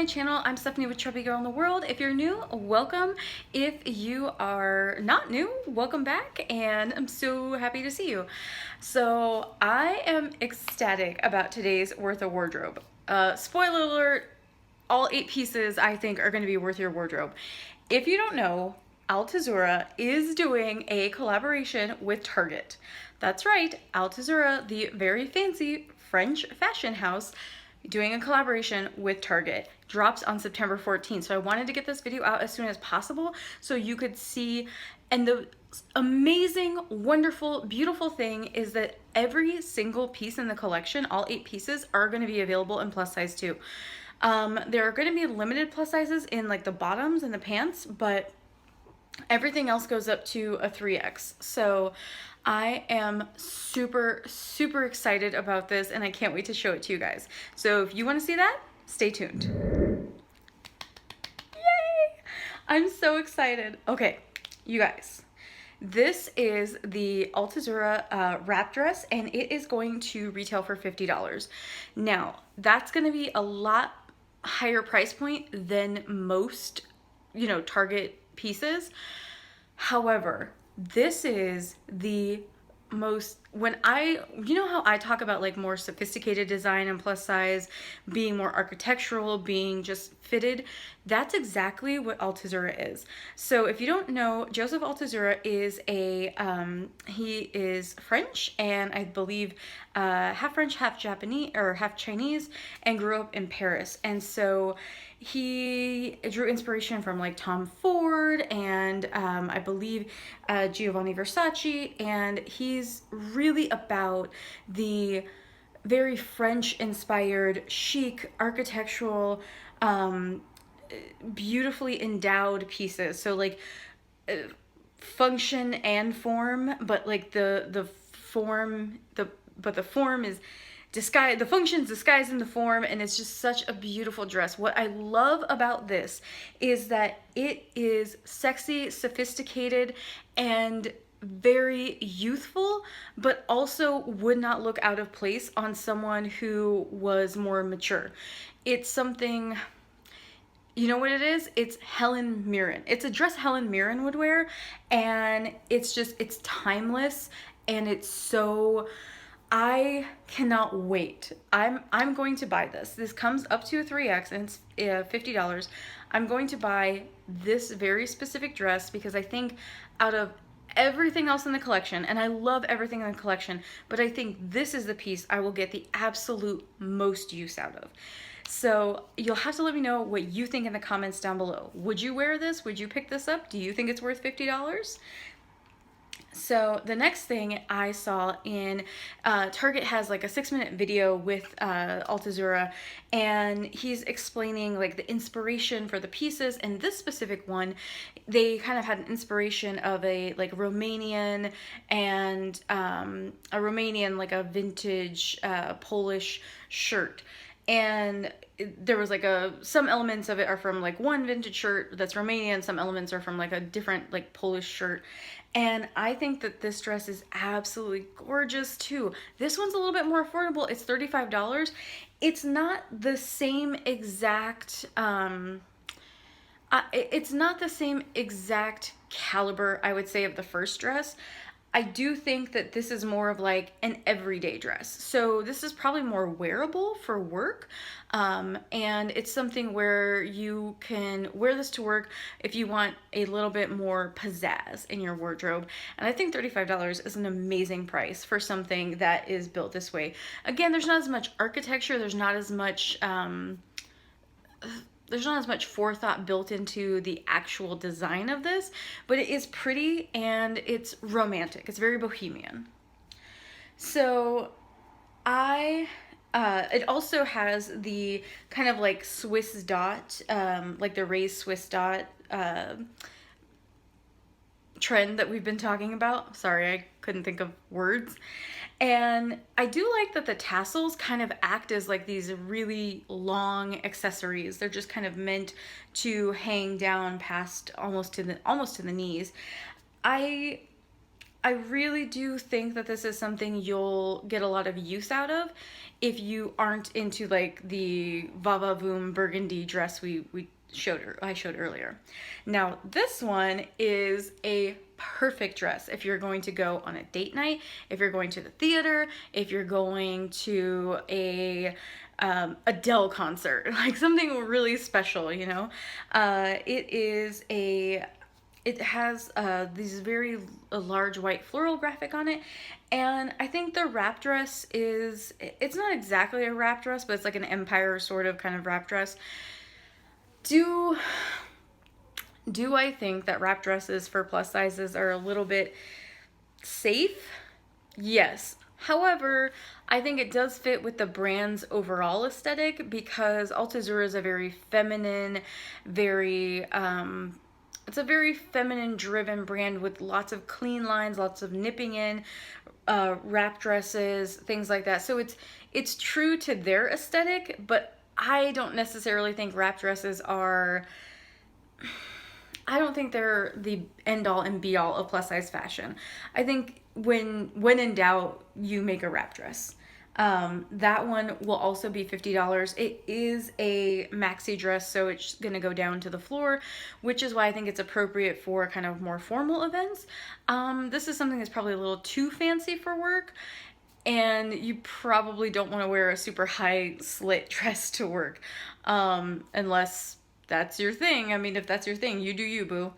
my channel. I'm Stephanie with Chubby Girl in the World. If you're new, welcome. If you are not new, welcome back, and I'm so happy to see you. So I am ecstatic about today's Worth a Wardrobe. Spoiler alert, all 8 pieces I think are going to be worth your wardrobe. If you don't know, Altuzarra is doing a collaboration with Target. That's right, Altuzarra, the very fancy French fashion house, doing a collaboration with Target. Drops on September 14th. So I wanted to get this video out as soon as possible so you could see. And the amazing, wonderful, beautiful thing is that every single piece in the collection, all 8 pieces, are going to be available in plus size too. There are going to be limited plus sizes in like the bottoms and the pants, but everything else goes up to a 3X. So I am super excited about this, and I can't wait to show it to you guys. So if you want to see that, stay tuned. Yay! I'm so excited. Okay, you guys. This is the Altuzarra wrap dress, and it is going to retail for $50. Now, that's going to be a lot higher price point than most, Target pieces. However, this is the most, how I talk about like more sophisticated design and plus size, being more architectural, being just fitted, that's exactly what Altuzarra is. So if you don't know, Joseph Altuzarra is he is French, and I believe half French, half Japanese, or half Chinese, and grew up in Paris. And so he drew inspiration from like Tom Ford and I believe Giovanni Versace, and he's really about the very French inspired, chic, architectural, beautifully endowed pieces. So like function and form, but like the form is disguise, the function's disguised in the form, and it's just such a beautiful dress. What I love about this is that it is sexy, sophisticated, and very youthful, but also would not look out of place on someone who was more mature. It's something, you know what it is? It's Helen Mirren. It's a dress Helen Mirren would wear, and it's timeless, and it's so, I cannot wait. I'm going to buy this. This comes up to a 3X, and it's $50. I'm going to buy this very specific dress because I think out of everything else in the collection, and I love everything in the collection, but I think this is the piece I will get the absolute most use out of. So you'll have to let me know what you think in the comments down below. Would you wear this? Would you pick this up? Do you think it's worth $50? So the next thing I saw in Target has like a 6-minute video with Altuzarra, and he's explaining like the inspiration for the pieces. And this specific one, they kind of had an inspiration of a like Romanian and like a vintage Polish shirt. And there was like some elements of it are from like one vintage shirt that's Romanian, some elements are from like a different like Polish shirt. And I think that this dress is absolutely gorgeous too. This one's a little bit more affordable. It's $35. It's not the same exact, it's not the same exact caliber, I would say, of the first dress. I do think that this is more of like an everyday dress. So this is probably more wearable for work. And it's something where you can wear this to work if you want a little bit more pizzazz in your wardrobe. And I think $35 is an amazing price for something that is built this way. Again, there's not as much architecture. There's not as much forethought built into the actual design of this, but it is pretty and it's romantic. It's very bohemian. So it also has the kind of like Swiss dot, like the raised Swiss dot trend that we've been talking about. Sorry, I couldn't think of words. And I do like that the tassels kind of act as like these really long accessories. They're just kind of meant to hang down past almost to the knees. I I really do think that this is something you'll get a lot of use out of if you aren't into like the Va Va Voom burgundy dress I showed earlier. Now this one is a perfect dress if you're going to go on a date night, if you're going to the theater, if you're going to a Adele concert, like something really special, you know. It has these very large white floral graphic on it, and I think the wrap dress it's not exactly a wrap dress, but it's like an empire sort of kind of wrap dress. Do I think that wrap dresses for plus sizes are a little bit safe? Yes. However, I think it does fit with the brand's overall aesthetic because Altazura is a very feminine, it's a very feminine driven brand with lots of clean lines, lots of nipping in, wrap dresses, things like that. So it's true to their aesthetic, but I don't necessarily think wrap dresses are, I don't think they're the end all and be all of plus size fashion. I think when in doubt, you make a wrap dress. That one will also be $50. It is a maxi dress, so it's gonna go down to the floor, which is why I think it's appropriate for kind of more formal events. This is something that's probably a little too fancy for work, and you probably don't want to wear a super high slit dress to work, unless that's your thing. I mean, if that's your thing, you do you, boo.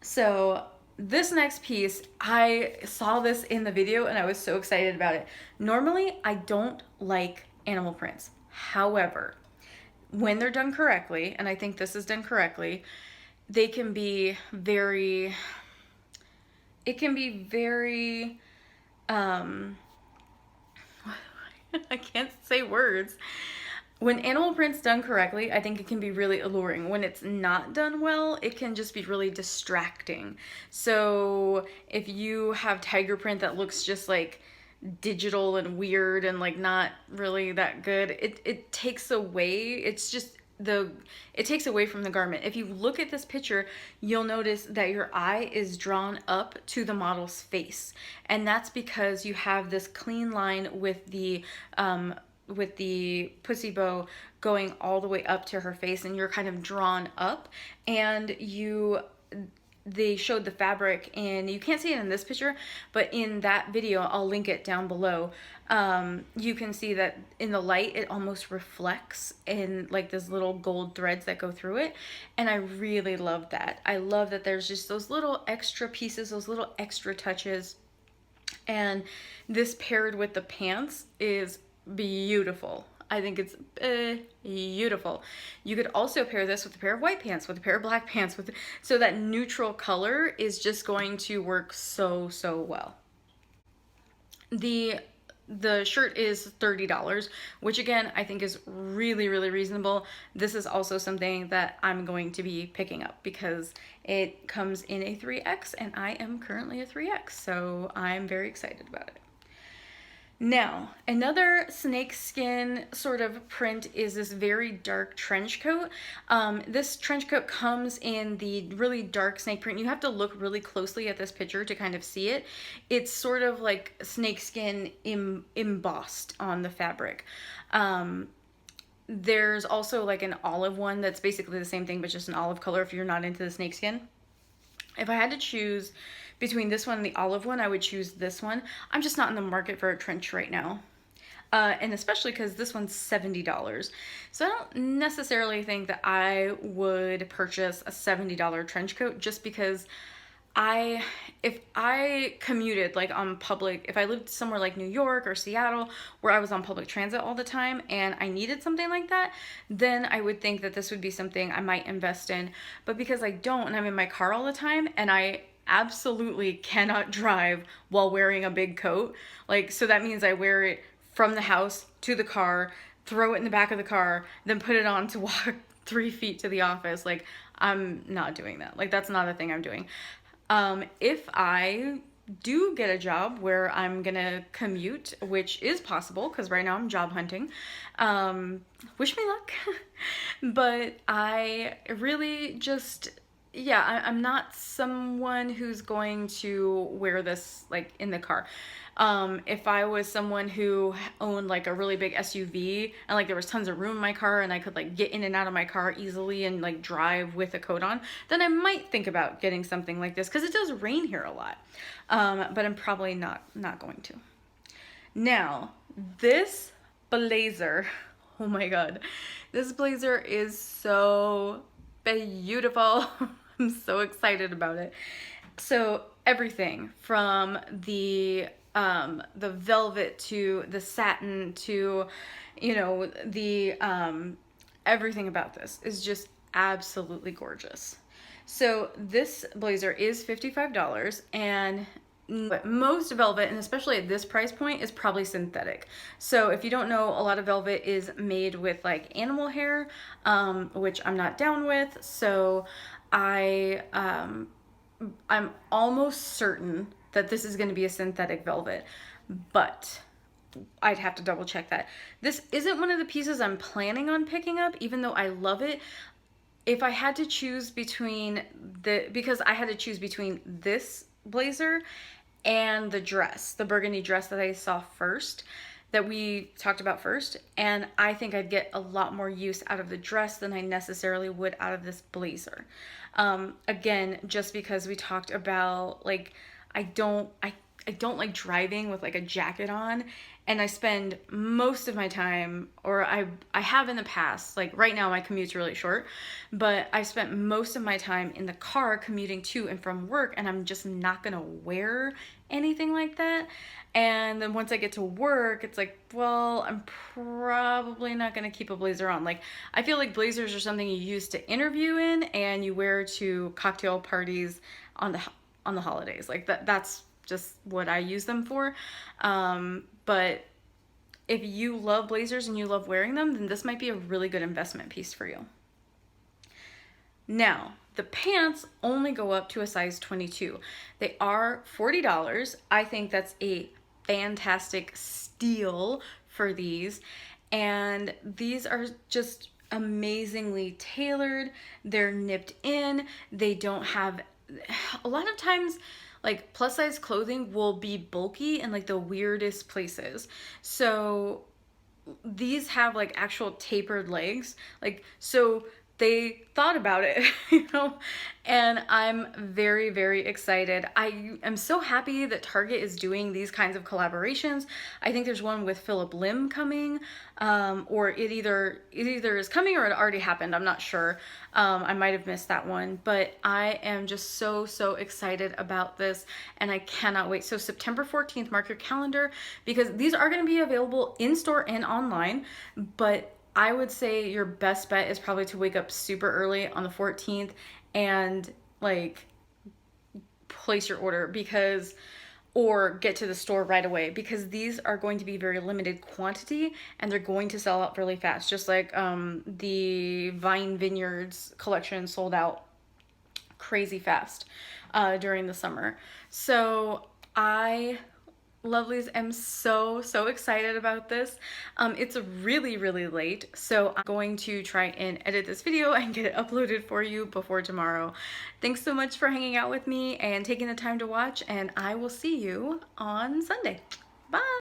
So this next piece, I saw this in the video and I was so excited about it. Normally, I don't like animal prints. However, when they're done correctly, and I think this is done correctly, they can be very, I can't say words. When animal print's done correctly, I think it can be really alluring. When it's not done well, it can just be really distracting. So if you have tiger print that looks just like digital and weird and like not really that good, it takes away, it takes away from the garment. If you look at this picture, you'll notice that your eye is drawn up to the model's face. And that's because you have this clean line with the pussy bow going all the way up to her face, and you're kind of drawn up, and they showed the fabric, and you can't see it in this picture, but in that video, I'll link it down below. You can see that in the light, it almost reflects in like these little gold threads that go through it. And I really love that. I love that there's just those little extra pieces, those little extra touches. And this paired with the pants is beautiful. I think it's beautiful. You could also pair this with a pair of white pants, with a pair of black pants, so that neutral color is just going to work so well. The shirt is $30, which again, I think is really reasonable. This is also something that I'm going to be picking up because it comes in a 3X and I am currently a 3X, so I'm very excited about it. Now, another snakeskin sort of print is this very dark trench coat. This trench coat comes in the really dark snake print. You have to look really closely at this picture to kind of see it. It's sort of like snakeskin embossed on the fabric. There's also like an olive one that's basically the same thing, but just an olive color if you're not into the snakeskin. If I had to choose between this one and the olive one, I would choose this one. I'm just not in the market for a trench right now. And especially because this one's $70. So I don't necessarily think that I would purchase a $70 trench coat just because if I commuted like on public, if I lived somewhere like New York or Seattle where I was on public transit all the time and I needed something like that, then I would think that this would be something I might invest in. But because I don't, and I'm in my car all the time, and I absolutely cannot drive while wearing a big coat, like, so that means I wear it from the house to the car, throw it in the back of the car, then put it on to walk 3 feet to the office. Like, I'm not doing that. Like, that's not a thing I'm doing. If I do get a job where I'm gonna commute, which is possible because right now I'm job hunting, wish me luck. But I really just, yeah, I'm not someone who's going to wear this like in the car. If I was someone who owned like a really big SUV and like there was tons of room in my car and I could like get in and out of my car easily and like drive with a coat on, then I might think about getting something like this because it does rain here a lot. But I'm probably not going to. Now, this blazer, oh my god, this blazer is so beautiful. I'm so excited about it. So everything from the velvet to the satin to, you know, the everything about this is just absolutely gorgeous. So this blazer is $55, and most velvet, and especially at this price point, is probably synthetic. So if you don't know, a lot of velvet is made with like animal hair, which I'm not down with. So I'm almost certain that this is going to be a synthetic velvet, but I'd have to double check that. This isn't one of the pieces I'm planning on picking up, even though I love it. If I had to choose between because I had to choose between this blazer and the dress, the burgundy dress that I saw first, that we talked about first, and I think I'd get a lot more use out of the dress than I necessarily would out of this blazer. Again, just because we talked about, like, I don't like driving with like a jacket on, and I spend most of my time, or I have in the past, like right now my commute's really short, but I've spent most of my time in the car commuting to and from work, and I'm just not gonna wear anything like that. And then once I get to work, it's like, well, I'm probably not gonna keep a blazer on. Like, I feel like blazers are something you use to interview in and you wear to cocktail parties on the holidays. Like that's just what I use them for. But if you love blazers and you love wearing them, then this might be a really good investment piece for you. Now, the pants only go up to a size 22. They are $40. I think that's a fantastic steal for these. And these are just amazingly tailored. They're nipped in. They don't have, a lot of times, like plus size clothing will be bulky in like the weirdest places. So these have like actual tapered legs, like, so they thought about it, you know, and I'm very, very excited. I am so happy that Target is doing these kinds of collaborations. I think there's one with Phillip Lim coming, or it either is coming or it already happened. I'm not sure. I might have missed that one, but I am just so excited about this, and I cannot wait. So September 14th, mark your calendar, because these are going to be available in store and online, but I would say your best bet is probably to wake up super early on the 14th and like place your order, because, or get to the store right away, because these are going to be very limited quantity and they're going to sell out really fast. Just like the Vine Vineyards collection sold out crazy fast during the summer. So Lovelies, I'm so excited about this. It's really late, so I'm going to try and edit this video and get it uploaded for you before tomorrow. Thanks so much for hanging out with me and taking the time to watch, and I will see you on Sunday. Bye!